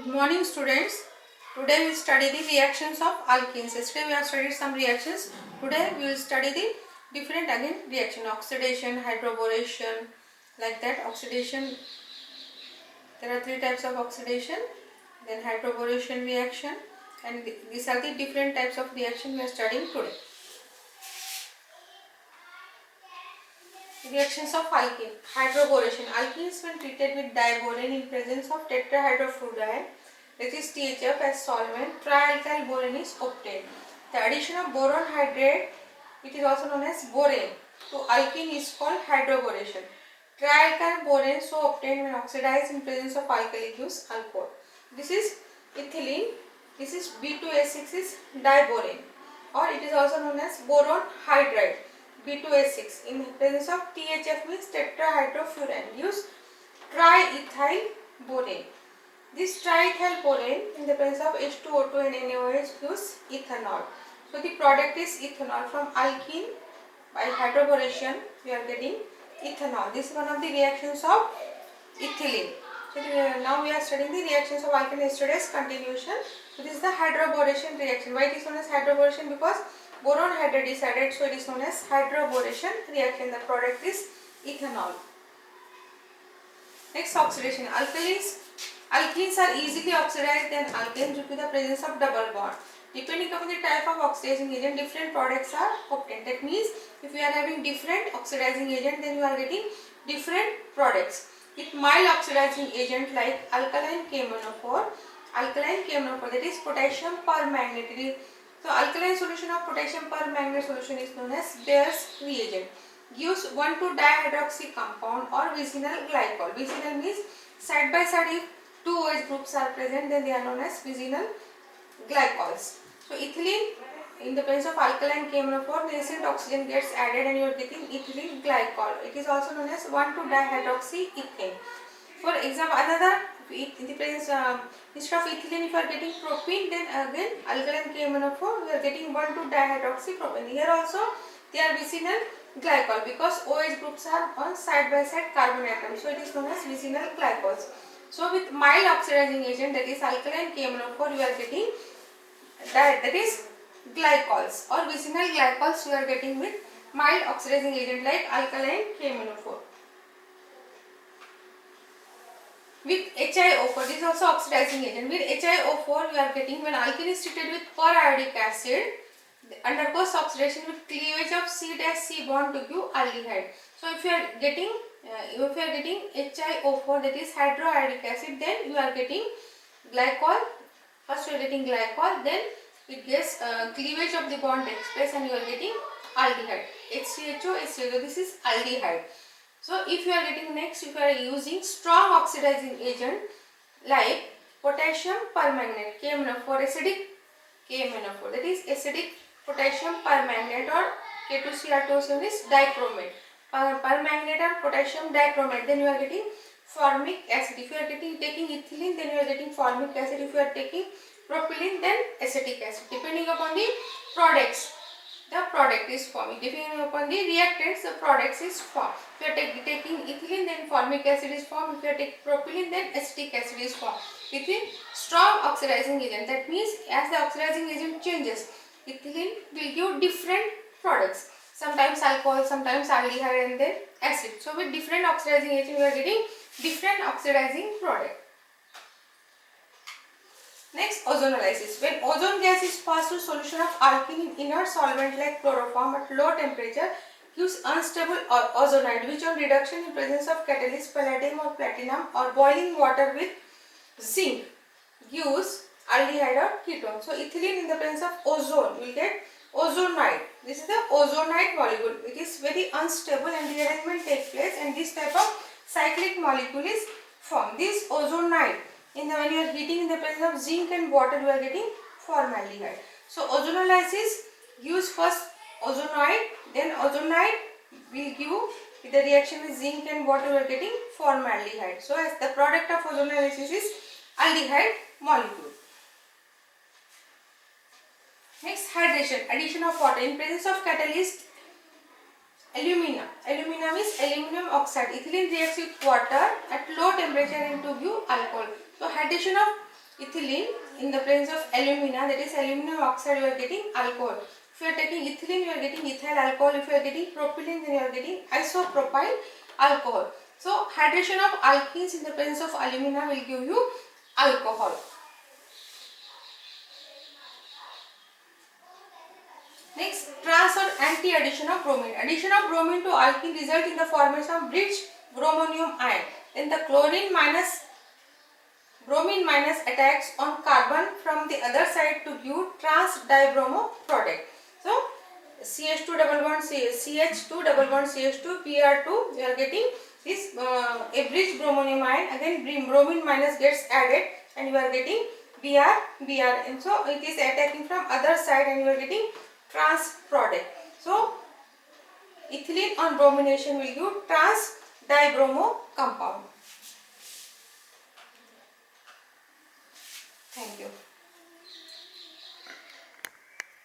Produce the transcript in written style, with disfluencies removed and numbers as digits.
Good morning, students. Today we will study the reactions of alkenes. Yesterday we have studied some reactions. Today we will study the different reaction: oxidation, hydroboration, like that. Oxidation, there are three types of oxidation. Then hydroboration reaction, and these are the different types of reaction we are studying today. Reactions of alkene. Hydroboration. Alkenes when treated with diborane in presence of tetrahydrofluoride, that is THF, as solvent, trialkyl borane is obtained. The addition of boron hydrate, it is also known as borane, to alkene is called hydroboration. Trialkyl borane so obtained when oxidized in presence of alkali gives alcohol. This is ethylene. This is B2S6 is diborane, or it is also known as boron hydride. B2S6 in presence of THF means tetrahydrofurane gives triethyl borane. This triethyl borane in the presence of H2O2 and NaOH gives ethanol. So the product is ethanol. From alkene by hydroboration we are getting ethanol. This is one of the reactions of ethylene. So now we are studying the reactions of alkene, yesterday's continuation. So this is the hydroboration reaction. Why it is known as hydroboration? Because boron hydrate is added, so it is known as hydroboration reaction. The product is ethanol. Next, oxidation. Alkenes are easily oxidized than alkanes due to the presence of double bond. Depending upon the type of oxidizing agent, different products are obtained. That means if you are having different oxidizing agent, then you are getting different products. With mild oxidizing agent like alkaline KMnO4, that is potassium permanganate. So alkaline solution of potassium permanganate solution is known as Bayer's reagent. Gives 1,2-dihydroxy compound or vicinal glycol. Vicinal means side by side. If two OH groups are present, then they are known as vicinal glycols. So ethylene, in the presence of alkaline KMnO4, nascent oxygen gets added and you are getting ethylene glycol. It is also known as 1,2-dihydroxyethane. For example, another, in the presence instead of ethylene, if you are getting propene, then again alkaline KMnO4, we are getting 1,2-dihydroxypropane. Here also they are vicinal glycol because OH groups are on side by side carbon atoms, so it is known as vicinal glycols. So with mild oxidizing agent, that is alkaline KMnO4, you are getting that is glycols, or vicinal glycols you are getting with mild oxidizing agent like alkaline KMnO4. With HiO4, this is also oxidizing agent. With HiO4 we are getting, when alkene is treated with periodic acid, undergoes oxidation with cleavage of C-C bond to give aldehyde. So if you are getting HiO4, that is hydroiodic acid, then you are getting glycol. First you are getting glycol, then it gets cleavage of the bond takes place and you are getting aldehyde. HCHO. This is aldehyde. So if you are getting next, if you are using strong oxidizing agent like potassium permanganate, KMnO4, acidic KMnO4, that is acidic potassium permanganate, or K2Cr2O7 is dichromate. Permanganate or potassium dichromate, then you are getting formic acid. If you are taking ethylene, then you are getting formic acid. If you are taking propylene, then acetic acid. Depending upon the products, the product is forming. Depending upon the reactants, the products is formed. If you are taking ethylene, then formic acid is formed. If you are taking propylene, then acetic acid is formed. With a strong oxidizing agent, that means as the oxidizing agent changes, ethylene will give different products. Sometimes alcohol, sometimes aldehyde, and then acid. So with different oxidizing agent, we are getting different oxidizing product. Next, ozonolysis. When ozone gas is passed through solution of alkene in inert solvent like chloroform at low temperature, gives unstable ozonide, which on reduction in presence of catalyst, palladium or platinum, or boiling water with zinc gives aldehyde or ketone. So ethylene in the presence of ozone will get ozonide. This is the ozonide molecule. It is very unstable and rearrangement takes place, and this type of cyclic molecule is formed. This ozonide, when you are heating in the presence of zinc and water, you are getting formaldehyde. So ozonolysis gives first ozonoid, then ozonide will give, with the reaction with zinc and water, you are getting formaldehyde. So as the product of ozonolysis is aldehyde molecule. Next, hydration. Addition of water in presence of catalyst alumina. Alumina is aluminum oxide. Ethylene reacts with water at low temperature and to give alcohol. So hydration of ethylene in the presence of alumina, that is aluminum oxide, you are getting alcohol. If you are taking ethylene, you are getting ethyl alcohol. If you are getting propylene, then you are getting isopropyl alcohol. So hydration of alkenes in the presence of alumina will give you alcohol. Next, trans or anti-addition of bromine. Addition of bromine to alkene result in the formation of bridge bromonium ion. Then the bromine minus attacks on carbon from the other side to give trans dibromo product. So CH2 double bond CH2 double bond CH2 Br2, you are getting this a bridge bromonium ion. Again bromine minus gets added and you are getting Br, and so it is attacking from other side and you are getting trans product. So ethylene on bromination will give trans dibromo compound. Thank you.